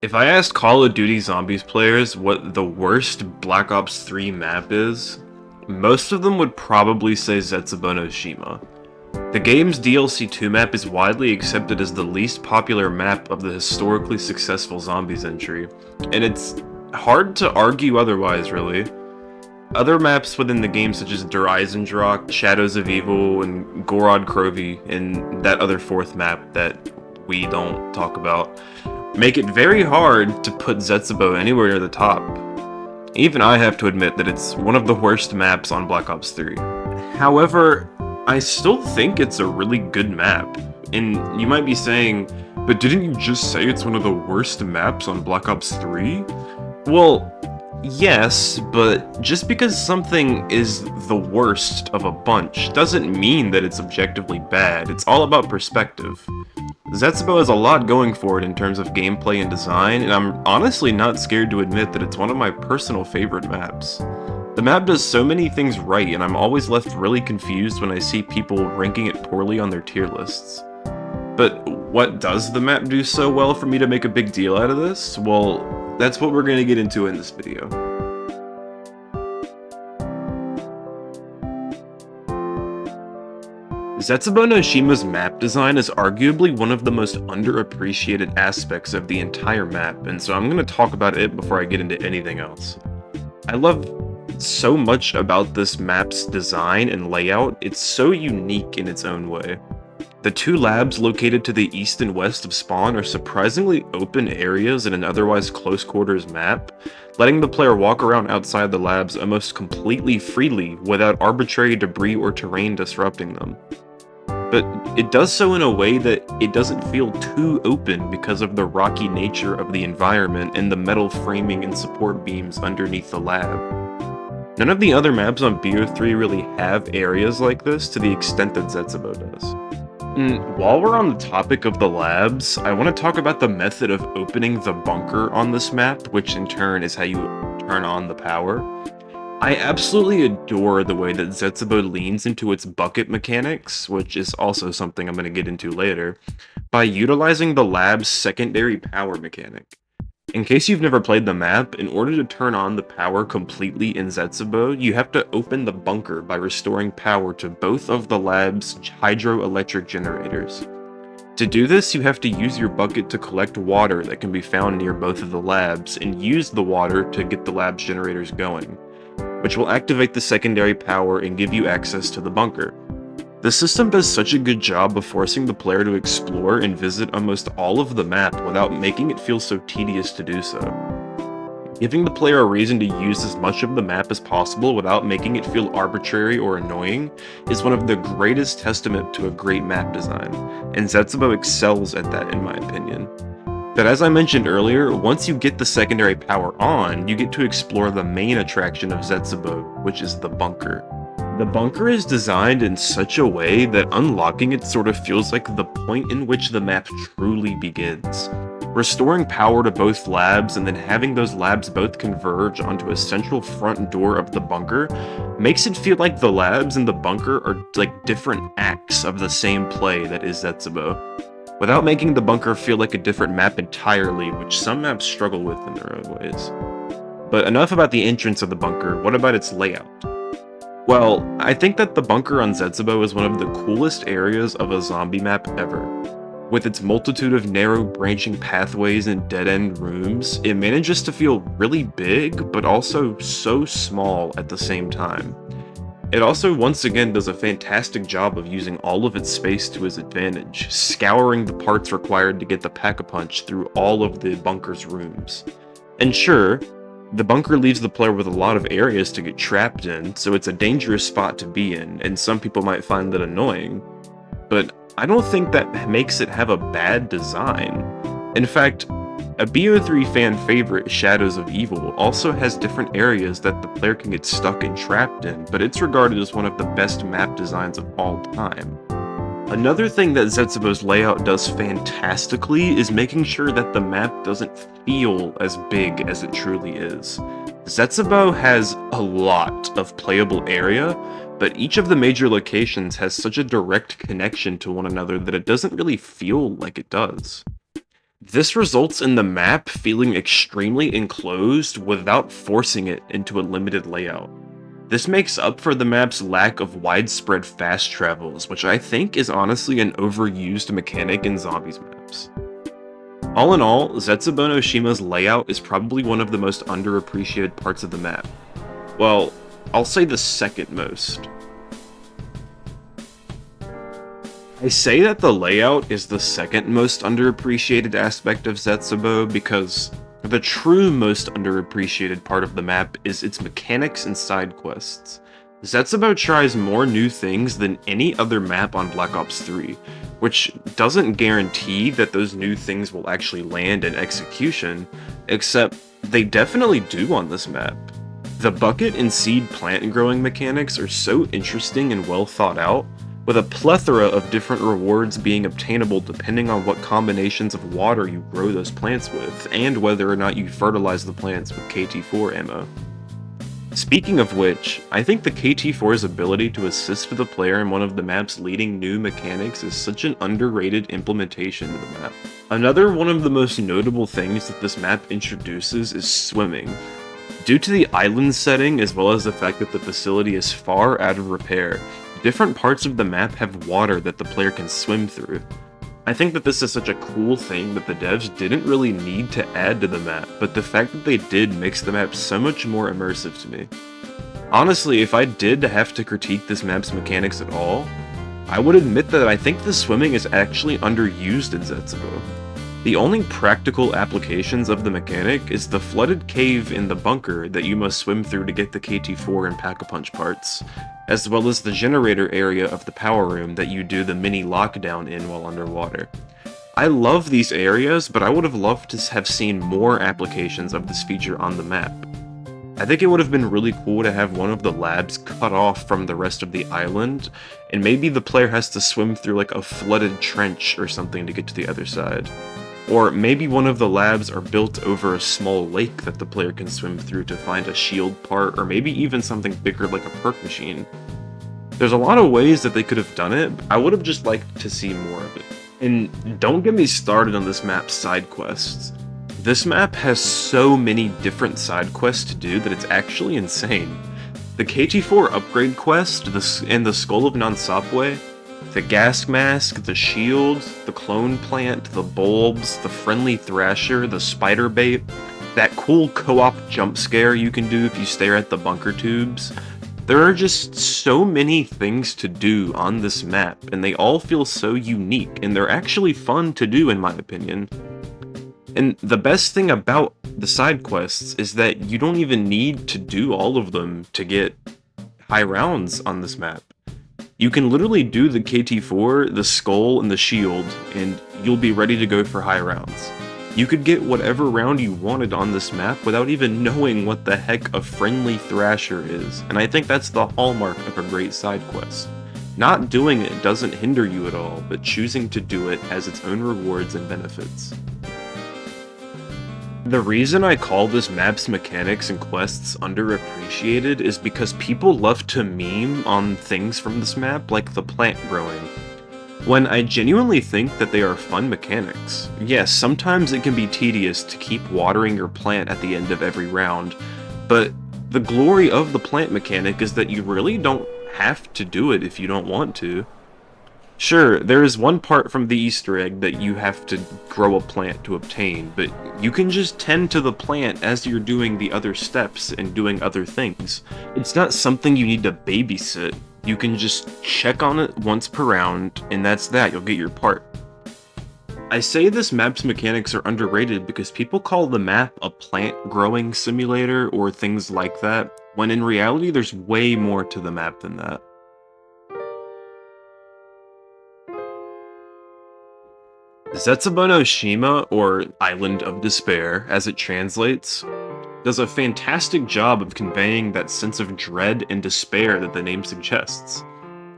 If I asked Call of Duty Zombies players what the worst Black Ops 3 map is, most of them would probably say Zetsubou no Shima. The game's DLC 2 map is widely accepted as the least popular map of the historically successful Zombies entry, and it's hard to argue otherwise, really. Other maps within the game, such as Der Eisendrache, Shadows of Evil, and Gorod Krovi, and that other fourth map that we don't talk about, make it very hard to put Zetsubou anywhere near the top. Even I have to admit that it's one of the worst maps on Black Ops 3. However, I still think it's a really good map. And you might be saying, but didn't you just say it's one of the worst maps on Black Ops 3? Well, yes, but just because something is the worst of a bunch doesn't mean that it's objectively bad. It's all about perspective. Zetsubou has a lot going for it in terms of gameplay and design, and I'm honestly not scared to admit that it's one of my personal favorite maps. The map does so many things right, and I'm always left really confused when I see people ranking it poorly on their tier lists. But what does the map do so well for me to make a big deal out of this? Well, that's what we're going to get into in this video. Zetsubou no Shima's map design is arguably one of the most underappreciated aspects of the entire map, and so I'm going to talk about it before I get into anything else. I love so much about this map's design and layout. It's so unique in its own way. The two labs located to the east and west of spawn are surprisingly open areas in an otherwise close quarters map, letting the player walk around outside the labs almost completely freely without arbitrary debris or terrain disrupting them. But it does so in a way that it doesn't feel too open because of the rocky nature of the environment and the metal framing and support beams underneath the lab. None of the other maps on BO3 really have areas like this to the extent that Zetsubou does. And while we're on the topic of the labs, I want to talk about the method of opening the bunker on this map, which in turn is how you turn on the power. I absolutely adore the way that Zetsubou leans into its bucket mechanics, which is also something I'm going to get into later, by utilizing the lab's secondary power mechanic. In case you've never played the map, in order to turn on the power completely in Zetsubou, you have to open the bunker by restoring power to both of the lab's hydroelectric generators. To do this, you have to use your bucket to collect water that can be found near both of the labs, and use the water to get the lab's generators going, which will activate the secondary power and give you access to the bunker. The system does such a good job of forcing the player to explore and visit almost all of the map without making it feel so tedious to do so. Giving the player a reason to use as much of the map as possible without making it feel arbitrary or annoying is one of the greatest testament to a great map design, and Zetsubou excels at that in my opinion. But as I mentioned earlier, once you get the secondary power on, you get to explore the main attraction of Zetsubou, which is the bunker. The bunker is designed in such a way that unlocking it sort of feels like the point in which the map truly begins. Restoring power to both labs and then having those labs both converge onto a central front door of the bunker makes it feel like the labs and the bunker are like different acts of the same play that is Zetsubou, without making the bunker feel like a different map entirely, which some maps struggle with in their own ways. But enough about the entrance of the bunker, what about its layout? Well, I think that the bunker on Zetsubou is one of the coolest areas of a zombie map ever. With its multitude of narrow branching pathways and dead-end rooms, it manages to feel really big, but also so small at the same time. It also once again does a fantastic job of using all of its space to its advantage, scouring the parts required to get the pack-a-punch through all of the bunker's rooms. And sure, the bunker leaves the player with a lot of areas to get trapped in, so it's a dangerous spot to be in, and some people might find that annoying. But I don't think that makes it have a bad design. In fact, a BO3 fan favorite, Shadows of Evil, also has different areas that the player can get stuck and trapped in, but it's regarded as one of the best map designs of all time. Another thing that Zetsubou's layout does fantastically is making sure that the map doesn't feel as big as it truly is. Zetsubou has a lot of playable area, but each of the major locations has such a direct connection to one another that it doesn't really feel like it does. This results in the map feeling extremely enclosed without forcing it into a limited layout. This makes up for the map's lack of widespread fast travels, which I think is honestly an overused mechanic in zombies maps. All in all, Zetsubou no Shima's layout is probably one of the most underappreciated parts of the map. Well, I'll say the second most. I say that the layout is the second most underappreciated aspect of Zetsubou because the true most underappreciated part of the map is its mechanics and side quests. Zetsubou tries more new things than any other map on Black Ops 3, which doesn't guarantee that those new things will actually land in execution, except they definitely do on this map. The bucket and seed plant growing mechanics are so interesting and well thought out, with a plethora of different rewards being obtainable depending on what combinations of water you grow those plants with, and whether or not you fertilize the plants with KT4 ammo. Speaking of which, I think the KT4's ability to assist the player in one of the map's leading new mechanics is such an underrated implementation of the map. Another one of the most notable things that this map introduces is swimming. Due to the island setting, as well as the fact that the facility is far out of repair, different parts of the map have water that the player can swim through. I think that this is such a cool thing that the devs didn't really need to add to the map, but the fact that they did makes the map so much more immersive to me. Honestly, if I did have to critique this map's mechanics at all, I would admit that I think the swimming is actually underused in Zetsubou. The only practical applications of the mechanic is the flooded cave in the bunker that you must swim through to get the KT4 and Pack-a-Punch parts, as well as the generator area of the power room that you do the mini lockdown in while underwater. I love these areas, but I would have loved to have seen more applications of this feature on the map. I think it would have been really cool to have one of the labs cut off from the rest of the island, and maybe the player has to swim through like a flooded trench or something to get to the other side. Or maybe one of the labs are built over a small lake that the player can swim through to find a shield part, or maybe even something bigger like a perk machine. There's a lot of ways that they could have done it, but I would have just liked to see more of it. And don't get me started on this map's side quests. This map has so many different side quests to do that it's actually insane. The KT4 upgrade quest, and the Skull of Nansapwe, the gas mask, the shield, the clone plant, the bulbs, the friendly thrasher, the spider bait, that cool co-op jump scare you can do if you stare at the bunker tubes. There are just so many things to do on this map, and they all feel so unique, and they're actually fun to do in my opinion. And the best thing about the side quests is that you don't even need to do all of them to get high rounds on this map. You can literally do the KT4, the skull, and the shield, and you'll be ready to go for high rounds. You could get whatever round you wanted on this map without even knowing what the heck a friendly thrasher is, and I think that's the hallmark of a great side quest. Not doing it doesn't hinder you at all, but choosing to do it has its own rewards and benefits. The reason I call this map's mechanics and quests underappreciated is because people love to meme on things from this map, like the plant growing, when I genuinely think that they are fun mechanics. Yes, sometimes it can be tedious to keep watering your plant at the end of every round, but the glory of the plant mechanic is that you really don't have to do it if you don't want to. Sure, there is one part from the Easter egg that you have to grow a plant to obtain, but you can just tend to the plant as you're doing the other steps and doing other things. It's not something you need to babysit. You can just check on it once per round, and that's that, you'll get your part. I say this map's mechanics are underrated because people call the map a plant growing simulator or things like that, when in reality there's way more to the map than that. Zetsubou no Shima, or Island of Despair, as it translates, does a fantastic job of conveying that sense of dread and despair that the name suggests.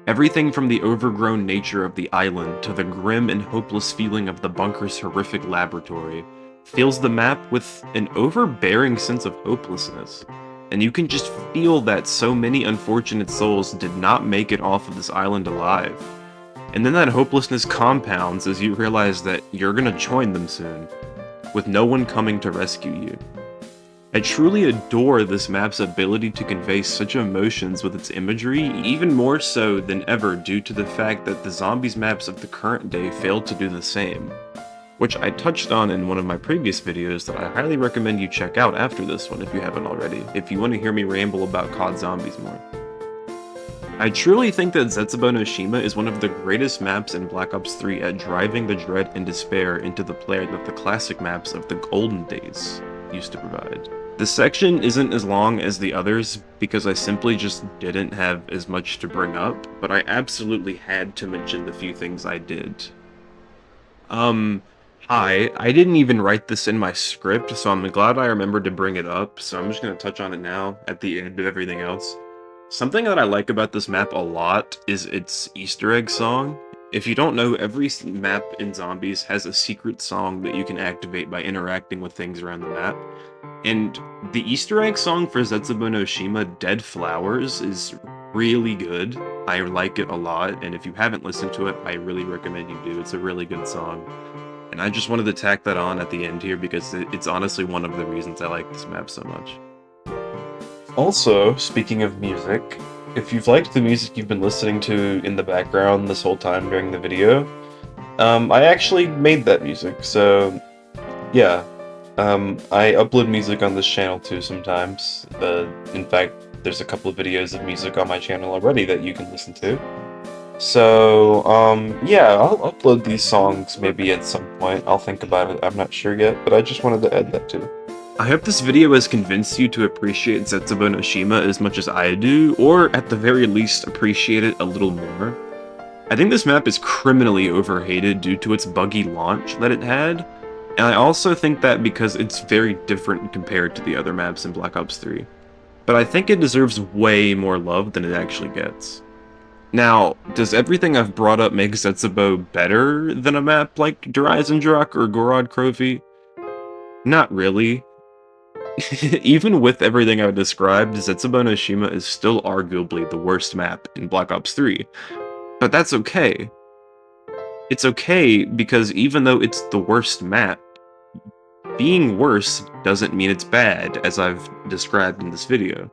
Everything from the overgrown nature of the island to the grim and hopeless feeling of the bunker's horrific laboratory fills the map with an overbearing sense of hopelessness, and you can just feel that so many unfortunate souls did not make it off of this island alive. And then that hopelessness compounds as you realize that you're gonna join them soon, with no one coming to rescue you. I truly adore this map's ability to convey such emotions with its imagery, even more so than ever due to the fact that the zombies maps of the current day failed to do the same, which I touched on in one of my previous videos that I highly recommend you check out after this one if you haven't already, if you want to hear me ramble about COD Zombies more. I truly think that Zetsubou no Shima is one of the greatest maps in Black Ops 3 at driving the dread and despair into the player that the classic maps of the golden days used to provide. The section isn't as long as the others because I simply just didn't have as much to bring up, but I absolutely had to mention the few things I did. Hi, I didn't even write this in my script, so I'm glad I remembered to bring it up, so I'm just gonna touch on it now at the end of everything else. Something that I like about this map a lot is its Easter egg song. If you don't know, every map in Zombies has a secret song that you can activate by interacting with things around the map. And the Easter egg song for Zetsubou no Shima, Dead Flowers, is really good. I like it a lot, and if you haven't listened to it, I really recommend you do. It's a really good song. And I just wanted to tack that on at the end here because it's honestly one of the reasons I like this map so much. Also, speaking of music, if you've liked the music you've been listening to in the background this whole time during the video, I actually made that music, so yeah. I upload music on this channel too sometimes. In fact, there's a couple of videos of music on my channel already that you can listen to. So, yeah, I'll upload these songs maybe at some point. I'll think about it, I'm not sure yet, but I just wanted to add that too. I hope this video has convinced you to appreciate Zetsubou no Shima as much as I do, or at the very least appreciate it a little more. I think this map is criminally overhated due to its buggy launch that it had, and I also think that because it's very different compared to the other maps in Black Ops 3. But I think it deserves way more love than it actually gets. Now, does everything I've brought up make Zetsubou better than a map like Dryzendrach or Gorod Krovi? Not really. Even with everything I've described, Zetsubou no Shima is still arguably the worst map in Black Ops 3. But that's okay. It's okay because even though it's the worst map, being worse doesn't mean it's bad, as I've described in this video.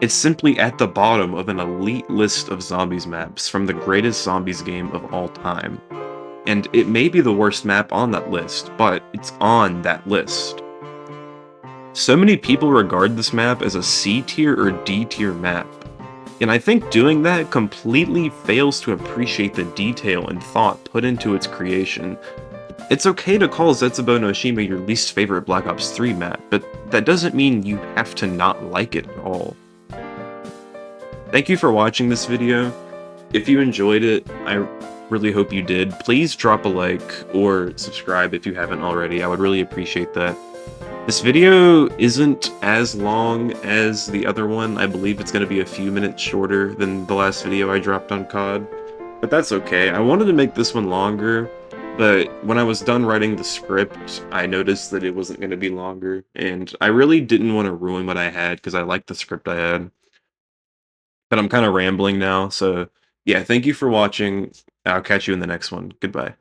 It's simply at the bottom of an elite list of zombies maps from the greatest zombies game of all time. And it may be the worst map on that list, but it's on that list. So many people regard this map as a C tier or D tier map, and I think doing that completely fails to appreciate the detail and thought put into its creation. It's okay to call Zetsubou no Shima your least favorite Black Ops 3 map, but that doesn't mean you have to not like it at all. Thank you for watching this video. If you enjoyed it, I really hope you did. Please drop a like or subscribe if you haven't already. I would really appreciate that. This video isn't as long as the other one. I believe it's going to be a few minutes shorter than the last video I dropped on COD, but that's okay. I wanted to make this one longer, but when I was done writing the script, I noticed that it wasn't going to be longer, and I really didn't want to ruin what I had because I liked the script I had. But I'm kind of rambling now, so yeah, thank you for watching. I'll catch you in the next one. Goodbye.